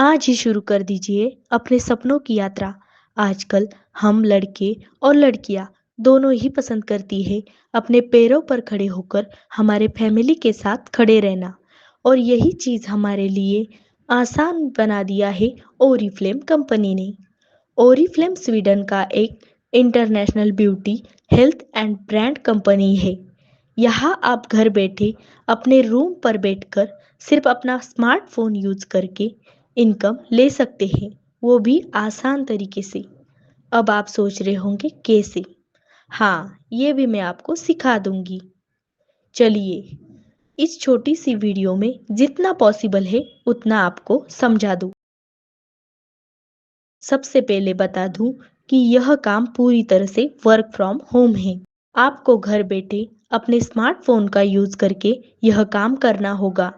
आज ही शुरू कर दीजिए अपने सपनों की यात्रा। आजकल हम लड़के और लड़कियां दोनों ही पसंद करती है अपने पैरों पर खड़े होकर हमारे फैमिली के साथ खड़े रहना। और यही चीज़ हमारे लिए आसान बना दिया है ओरीफ्लेम कंपनी ने। ओरीफ्लेम स्वीडन का एक international beauty health and brand company है। यहाँ आप घर बैठे अपने रूम पर बैठकर सिर्फ अपना स्मार्टफोन यूज करके इनकम ले सकते हैं, वो भी आसान तरीके से। अब आप सोच रहे होंगे कैसे? हाँ, ये भी मैं आपको सिखा दूंगी। चलिए, इस छोटी सी वीडियो में जितना पॉसिबल है उतना आपको समझा दूँ। सबसे पहले बता दूं कि यह काम पूरी तरह से वर्क फ्रॉम होम है। आपको घर बैठे अपने स्मार्टफोन का यूज करके यह काम करना होगा।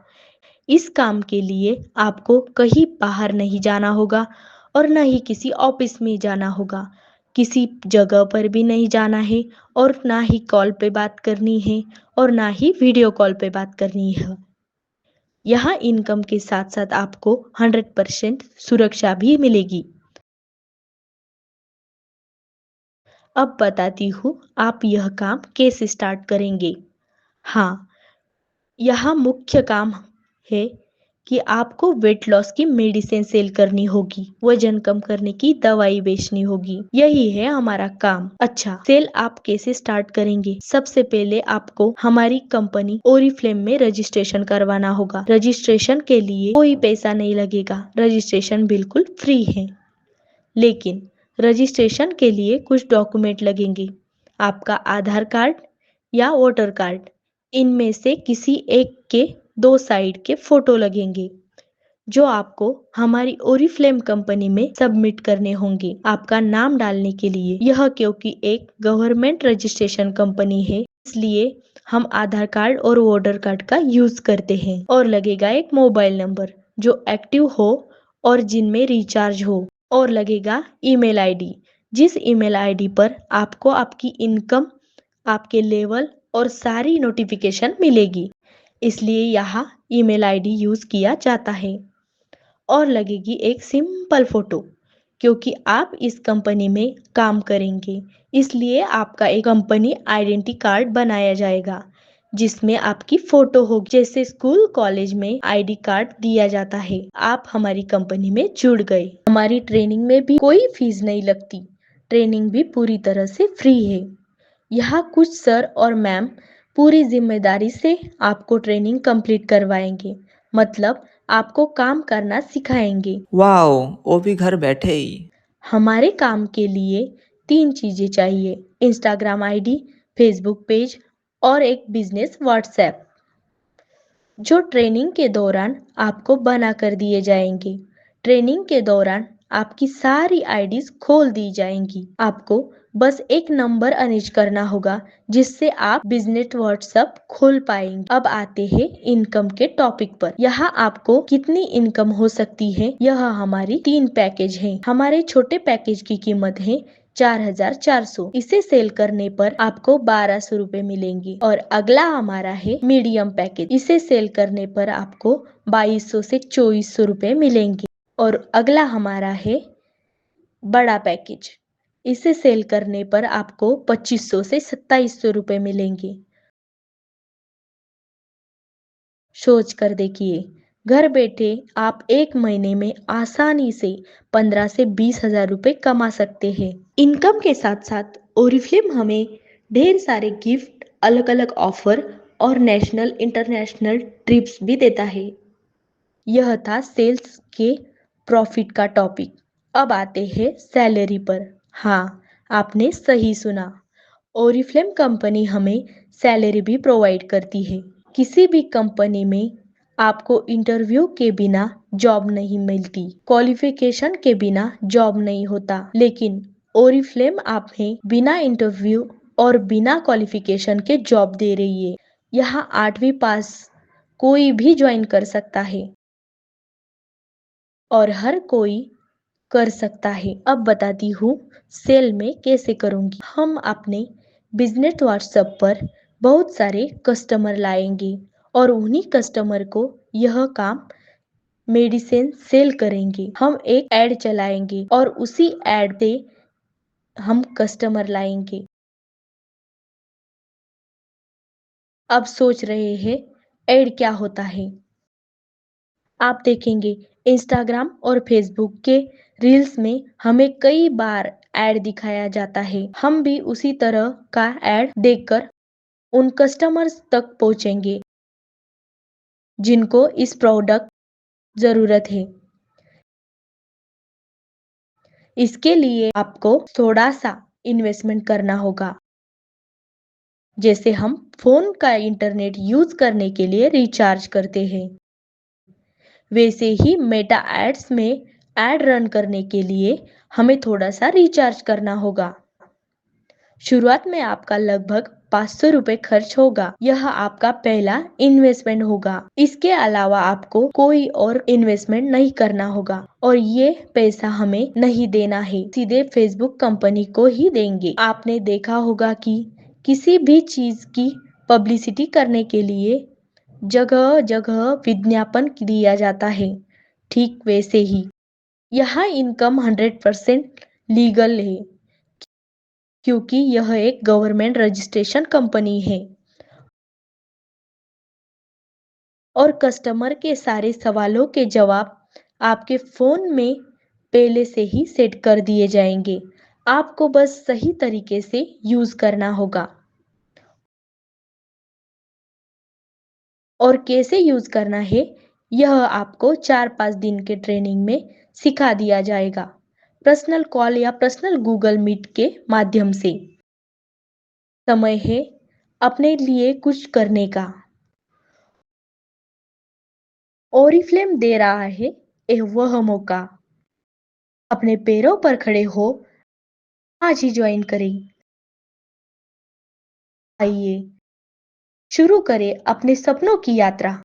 इस काम के लिए आपको कहीं बाहर नहीं जाना होगा और न ही किसी ऑफिस में जाना होगा। किसी जगह पर भी नहीं जाना है और ना ही कॉल पे बात करनी है और ना ही वीडियो कॉल पे बात करनी है। यहाँ इनकम के साथ साथ आपको 100% सुरक्षा भी मिलेगी। अब बताती हूँ आप यह काम कैसे स्टार्ट करेंगे। हाँ, यहाँ मुख्य काम है कि आपको वेट लॉस की मेडिसिन सेल करनी होगी, वजन कम करने की दवाई बेचनी होगी। यही है हमारा काम। अच्छा, सेल आप कैसे स्टार्ट करेंगे? सबसे पहले आपको हमारी कंपनी ओरीफ्लेम में रजिस्ट्रेशन करवाना होगा। रजिस्ट्रेशन के लिए कोई पैसा नहीं लगेगा, रजिस्ट्रेशन बिल्कुल फ्री है। लेकिन रजिस्ट्रेशन के लिए कुछ डॉक्यूमेंट लगेंगे। आपका आधार कार्ड या वोटर कार्ड, इनमें से किसी एक के दो साइड के फोटो लगेंगे जो आपको हमारी ओरीफ्लेम कंपनी में सबमिट करने होंगे आपका नाम डालने के लिए। यह क्योंकि एक गवर्नमेंट रजिस्ट्रेशन कंपनी है, इसलिए हम आधार कार्ड और वोटर कार्ड का यूज करते हैं। और लगेगा एक मोबाइल नंबर जो एक्टिव हो और जिनमें रिचार्ज हो। और लगेगा ईमेल आईडी, जिस ईमेल आईडी पर आपको आपकी इनकम, आपके लेवल और सारी नोटिफिकेशन मिलेगी, इसलिए यहाँ ईमेल आईडी यूज किया जाता है। और लगेगी एक सिंपल फोटो, क्योंकि आप इस कंपनी में काम करेंगे, इसलिए आपका एक कंपनी आइडेंटिटी कार्ड बनाया जाएगा जिसमें आपकी फोटो होगी। जैसे स्कूल कॉलेज में आईडी कार्ड दिया जाता है। आप हमारी कंपनी में जुड़ गए। हमारी ट्रेनिंग में भी कोई फीस नहीं लगती, ट्रेनिंग भी पूरी तरह से फ्री है। यहाँ कुछ सर और मैम पूरी जिम्मेदारी से आपको ट्रेनिंग कंप्लीट करवाएंगे, मतलब आपको काम करना सिखाएंगे। वाओ! वो भी घर बैठे ही। हमारे काम के लिए 3 चीजें चाहिए: इंस्टाग्राम आईडी, फेसबुक पेज और एक बिजनेस व्हाट्सएप, जो ट्रेनिंग के दौरान आपको बना कर दिए जाएंगे। ट्रेनिंग के दौरान आपकी सारी आईडीज खोल दी जाएंगी। आपको बस एक नंबर अरेंज करना होगा जिससे आप बिजनेस व्हाट्सएप खोल पाएंगे। अब आते हैं इनकम के टॉपिक पर। यहाँ आपको कितनी इनकम हो सकती है, यह हमारी 3 पैकेज हैं। हमारे छोटे पैकेज की कीमत है 4,400। इसे सेल करने पर आपको 1,200 रुपए मिलेंगे। और अगला हमारा है मीडियम पैकेज, इसे सेल करने पर आपको 2,200 से 2,400 रुपए मिलेंगे। और अगला हमारा है बड़ा पैकेज, इसे सेल करने पर आपको 2,500 से 2,700 रुपए मिलेंगे। सोच कर देखिए, घर बैठे आप एक महीने में आसानी से 15 से 20,000 रुपए कमा सकते हैं। इनकम के साथ साथ ओरिफ्लेम हमें ढेर सारे गिफ्ट, अलग अलग ऑफर और नेशनल इंटरनेशनल ट्रिप्स भी देता है। यह था सेल्स के प्रॉफिट का टॉपिक। अब आते हैं सैलरी पर। हाँ, आपने सही सुना, ओरिफ्लेम कंपनी हमें सैलरी भी प्रोवाइड करती है। किसी भी कंपनी में आपको इंटरव्यू के बिना जॉब नहीं मिलती, क्वालिफिकेशन के बिना जॉब नहीं होता, लेकिन ओरिफ्लेम आपने बिना इंटरव्यू और बिना क्वालिफिकेशन के जॉब दे रही है। यहाँ 8वीं पास कोई भी ज्वाइन कर सकता है और हर कोई कर सकता है। अब बताती हूँ सेल में कैसे करूँगी। हम अपने बिजनेस व्हाट्सएप पर बहुत सारे कस्टमर लाएंगे और उन्हीं कस्टमर को यह काम मेडिसिन सेल करेंगे। हम एक ऐड चलाएँगे और उसी ऐड से हम कस्टमर लाएँगे। अब सोच रहे हैं ऐड क्या होता है? आप देखेंगे इंस्टाग्राम और फेसबुक के रील्स में हमें कई बार ऐड दिखाया जाता है। हम भी उसी तरह का ऐड देखकर उन कस्टमर्स तक पहुँचेंगे जिनको इस प्रोडक्ट ज़रूरत है। इसके लिए आपको थोड़ा-सा इन्वेस्टमेंट करना होगा। जैसे हम फ़ोन का इंटरनेट यूज़ करने के लिए रिचार्ज करते हैं। वैसे ही मेटा एड्स में ऐड रन करने के लिए हमें थोड़ा-सा रिचार्ज करना होगा। शुरुआत में आपका लगभग ₹500 खर्च होगा। यह आपका पहला इन्वेस्टमेंट होगा। इसके अलावा आपको कोई और इन्वेस्टमेंट नहीं करना होगा और ये पैसा हमें नहीं देना है, सीधे फेसबुक कंपनी को ही देंगे। आपने देखा होगा कि किसी भी चीज़ की पब्लिसिटी करने के लिए जगह-जगह विज्ञापन दिया जाता है। ठीक वैसे ही यहाँ इनकम 100% लीगल है क्योंकि यह एक गवर्नमेंट रजिस्ट्रेशन कंपनी है और कस्टमर के सारे सवालों के जवाब आपके फ़ोन में पहले से ही सेट कर दिए जाएंगे। आपको बस सही तरीके से यूज़ करना होगा। और कैसे यूज़ करना है, यह आपको 4-5 दिन के ट्रेनिंग में सिखा दिया जाएगा। पर्सनल कॉल या पर्सनल गूगल मीट के माध्यम से। समय है अपने लिए कुछ करने का। ओरिफ्लेम दे रहा है वह मौका। अपने पैरों पर खड़े हो, आज ही ज्वाइन करें। आइए शुरू करें अपने सपनों की यात्रा।